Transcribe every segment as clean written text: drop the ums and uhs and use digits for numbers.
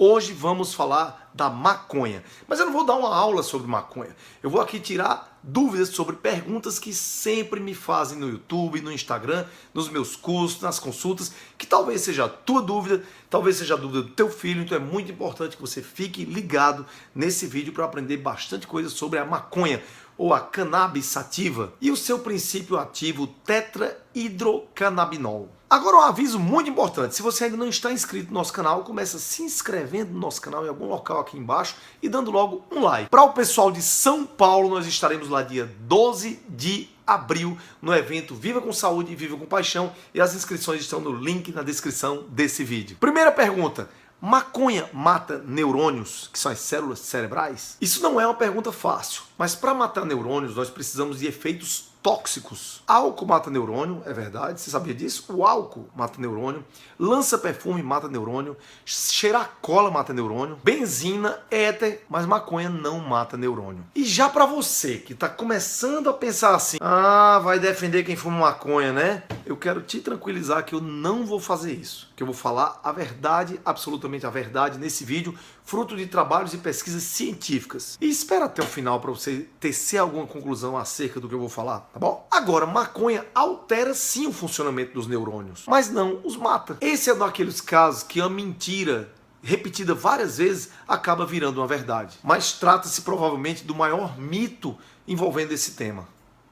Hoje vamos falar da maconha, mas eu não vou dar uma aula sobre maconha. Eu vou aqui tirar dúvidas sobre perguntas que sempre me fazem no YouTube, no Instagram, nos meus cursos, nas consultas, que talvez seja a tua dúvida, talvez seja a dúvida do teu filho. Então é muito importante que você fique ligado nesse vídeo para aprender bastante coisa sobre a maconha, ou a cannabis sativa, e o seu princípio ativo tetrahidrocannabinol. Agora um aviso muito importante: se você ainda não está inscrito no nosso canal, começa se inscrevendo no nosso canal em algum local aqui embaixo e dando logo um like. Para o pessoal de São Paulo, nós estaremos lá dia 12 de abril no evento Viva com Saúde e Viva com Paixão, e as inscrições estão no link na descrição desse vídeo. Primeira pergunta: maconha mata neurônios, que são as células cerebrais? Isso não é uma pergunta fácil, mas para matar neurônios nós precisamos de efeitos tóxicos. Álcool mata neurônio, é verdade, você sabia disso? O álcool mata neurônio, lança-perfume mata neurônio, cheirar cola mata neurônio, benzina, éter, mas maconha não mata neurônio. E já para você que está começando a pensar assim, vai defender quem fuma maconha, né? Eu quero te tranquilizar que eu não vou fazer isso, que eu vou falar a verdade, absolutamente a verdade nesse vídeo, fruto de trabalhos e pesquisas científicas. E espera até o final para você tecer alguma conclusão acerca do que eu vou falar, tá bom? Agora, maconha altera sim o funcionamento dos neurônios, mas não os mata. Esse é daqueles casos que a mentira repetida várias vezes acaba virando uma verdade. Mas trata-se provavelmente do maior mito envolvendo esse tema,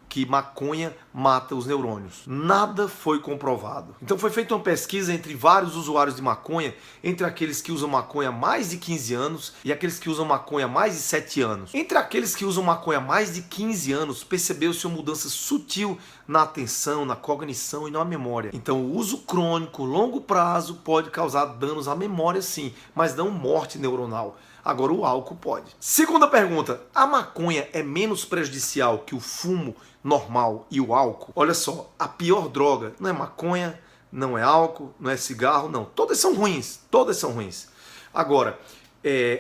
que maconha mata os neurônios. Nada foi comprovado. Então foi feita uma pesquisa entre vários usuários de maconha, entre aqueles que usam maconha há mais de 15 anos e aqueles que usam maconha há mais de 7 anos. Entre aqueles que usam maconha há mais de 15 anos, percebeu-se uma mudança sutil na atenção, na cognição e na memória. Então o uso crônico, longo prazo, pode causar danos à memória sim, mas não morte neuronal. Agora o álcool pode. Segunda pergunta: a maconha é menos prejudicial que o fumo normal e o álcool? Olha só, a pior droga não é maconha, não é álcool, não é cigarro, não. Todas são ruins, todas são ruins. Agora,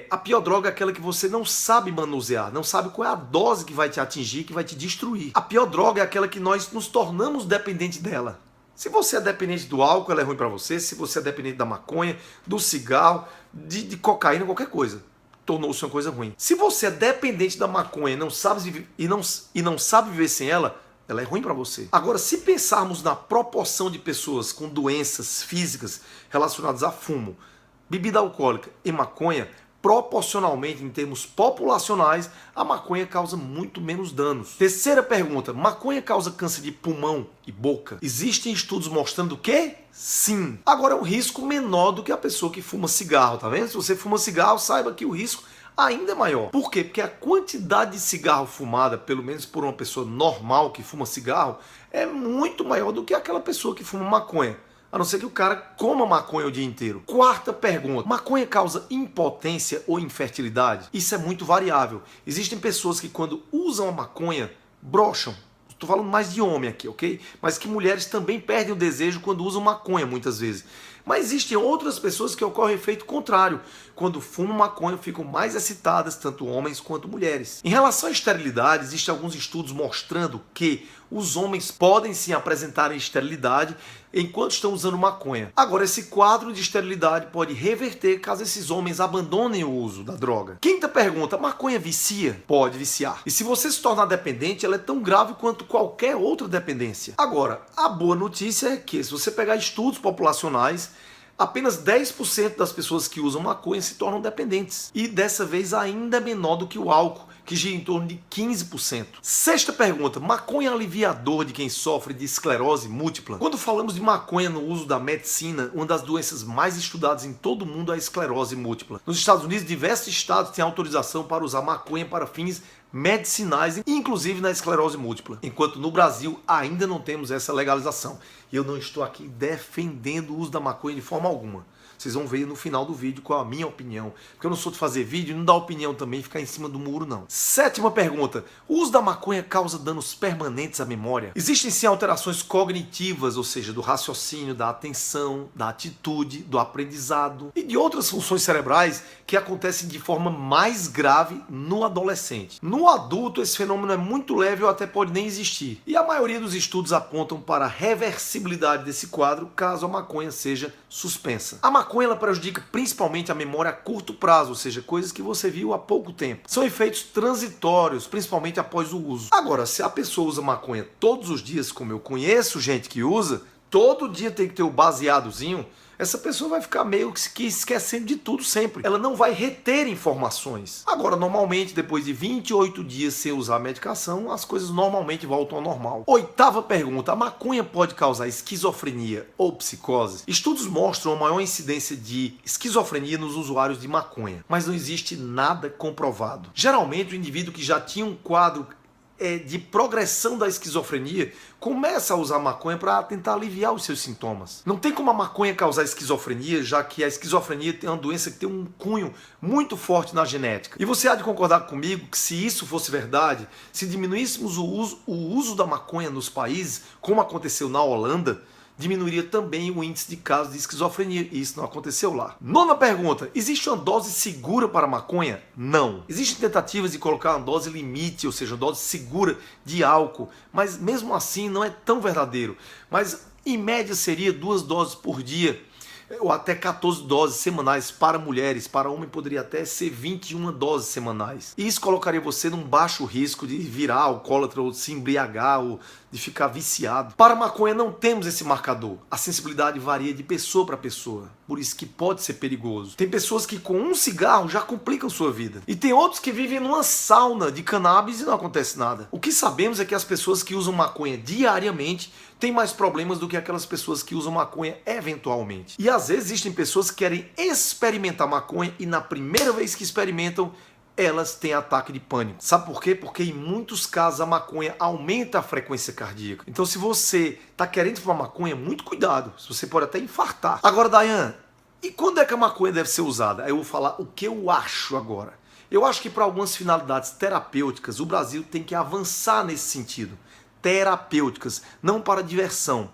a pior droga é aquela que você não sabe manusear, não sabe qual é a dose que vai te atingir, que vai te destruir. A pior droga é aquela que nós nos tornamos dependentes dela. Se você é dependente do álcool, ela é ruim para você. Se você é dependente da maconha, do cigarro, de cocaína, qualquer coisa, tornou-se uma coisa ruim. Se você é dependente da maconha não sabe, e não sabe viver sem ela, ela é ruim para você. Agora, se pensarmos na proporção de pessoas com doenças físicas relacionadas a fumo, bebida alcoólica e maconha, proporcionalmente, em termos populacionais, a maconha causa muito menos danos. Terceira pergunta: maconha causa câncer de pulmão e boca? Existem estudos mostrando que sim. Agora é um risco menor do que a pessoa que fuma cigarro, tá vendo? Se você fuma cigarro, saiba que o risco ainda é maior. Por quê? Porque a quantidade de cigarro fumada, pelo menos por uma pessoa normal que fuma cigarro, é muito maior do que aquela pessoa que fuma maconha. A não ser que o cara coma maconha o dia inteiro. Quarta pergunta: maconha causa impotência ou infertilidade? Isso é muito variável. Existem pessoas que quando usam a maconha, brocham. Estou falando mais de homem aqui, ok? Mas que mulheres também perdem o desejo quando usam maconha muitas vezes. Mas existem outras pessoas que ocorre o efeito contrário. Quando fumam maconha, ficam mais excitadas, tanto homens quanto mulheres. Em relação à esterilidade, existem alguns estudos mostrando que os homens podem sim apresentar esterilidade enquanto estão usando maconha. Agora, esse quadro de esterilidade pode reverter caso esses homens abandonem o uso da droga. Quinta pergunta: maconha vicia? Pode viciar. E se você se tornar dependente, ela é tão grave quanto qualquer outra dependência. Agora, a boa notícia é que, se você pegar estudos populacionais, apenas 10% das pessoas que usam maconha se tornam dependentes. E dessa vez ainda é menor do que o álcool, que gira em torno de 15%. Sexta pergunta: maconha é aliviador de quem sofre de esclerose múltipla? Quando falamos de maconha no uso da medicina, uma das doenças mais estudadas em todo o mundo é a esclerose múltipla. Nos Estados Unidos, diversos estados têm autorização para usar maconha para fins medicinais, inclusive na esclerose múltipla, enquanto no Brasil ainda não temos essa legalização. E eu não estou aqui defendendo o uso da maconha de forma alguma. Vocês vão ver no final do vídeo qual é a minha opinião. Porque eu não sou de fazer vídeo e não dar opinião também, ficar em cima do muro, não. Sétima pergunta: o uso da maconha causa danos permanentes à memória? Existem sim alterações cognitivas, ou seja, do raciocínio, da atenção, da atitude, do aprendizado e de outras funções cerebrais que acontecem de forma mais grave no adolescente. No adulto, esse fenômeno é muito leve ou até pode nem existir. E a maioria dos estudos apontam para a reversibilidade desse quadro caso a maconha seja suspensa. A maconha maconha ela prejudica principalmente a memória a curto prazo, ou seja, coisas que você viu há pouco tempo. São efeitos transitórios, principalmente após o uso. Agora, se a pessoa usa maconha todos os dias, como eu conheço gente que usa, todo dia tem que ter o baseadozinho, essa pessoa vai ficar meio que esquecendo de tudo sempre. Ela não vai reter informações. Agora, normalmente, depois de 28 dias sem usar a medicação, as coisas normalmente voltam ao normal. Oitava pergunta: a maconha pode causar esquizofrenia ou psicose? Estudos mostram a maior incidência de esquizofrenia nos usuários de maconha, mas não existe nada comprovado. Geralmente, o indivíduo que já tinha um quadro de progressão da esquizofrenia começa a usar maconha para tentar aliviar os seus sintomas. Não tem como a maconha causar esquizofrenia, já que a esquizofrenia é uma doença que tem um cunho muito forte na genética. E você há de concordar comigo que, se isso fosse verdade, se diminuíssemos o uso da maconha nos países, como aconteceu na Holanda, diminuiria também o índice de casos de esquizofrenia, e isso não aconteceu lá. Nona pergunta: existe uma dose segura para a maconha? Não. Existem tentativas de colocar uma dose limite, ou seja, uma dose segura de álcool, mas mesmo assim não é tão verdadeiro. Mas em média seria 2 doses por dia, ou até 14 doses semanais para mulheres. Para homem poderia até ser 21 doses semanais. E isso colocaria você num baixo risco de virar alcoólatra, ou se embriagar, ou de ficar viciado. Para a maconha não temos esse marcador. A sensibilidade varia de pessoa para pessoa, por isso que pode ser perigoso. Tem pessoas que com um cigarro já complicam sua vida. E tem outros que vivem numa sauna de cannabis e não acontece nada. O que sabemos é que as pessoas que usam maconha diariamente têm mais problemas do que aquelas pessoas que usam maconha eventualmente. E às vezes existem pessoas que querem experimentar maconha e na primeira vez que experimentam, elas têm ataque de pânico. Sabe por quê? Porque em muitos casos a maconha aumenta a frequência cardíaca. Então, se você está querendo fumar maconha, muito cuidado. Você pode até infartar. Agora, Dayan, e quando é que a maconha deve ser usada? Aí eu vou falar o que eu acho agora. Eu acho que para algumas finalidades terapêuticas, o Brasil tem que avançar nesse sentido. Terapêuticas, não para diversão.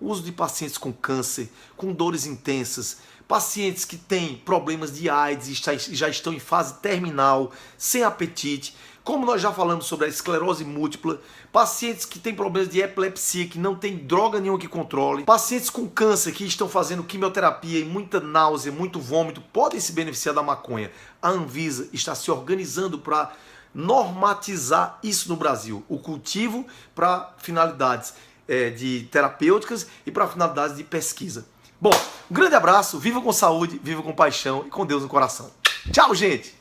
Uso de pacientes com câncer, com dores intensas, pacientes que têm problemas de AIDS e já estão em fase terminal, sem apetite, como nós já falamos sobre a esclerose múltipla, pacientes que têm problemas de epilepsia, que não tem droga nenhuma que controle, pacientes com câncer que estão fazendo quimioterapia e muita náusea, muito vômito, podem se beneficiar da maconha. A Anvisa está se organizando para normatizar isso no Brasil, o cultivo para finalidades de terapêuticas e para finalidades de pesquisa. Bom, um grande abraço, viva com saúde, viva com paixão e com Deus no coração. Tchau, gente!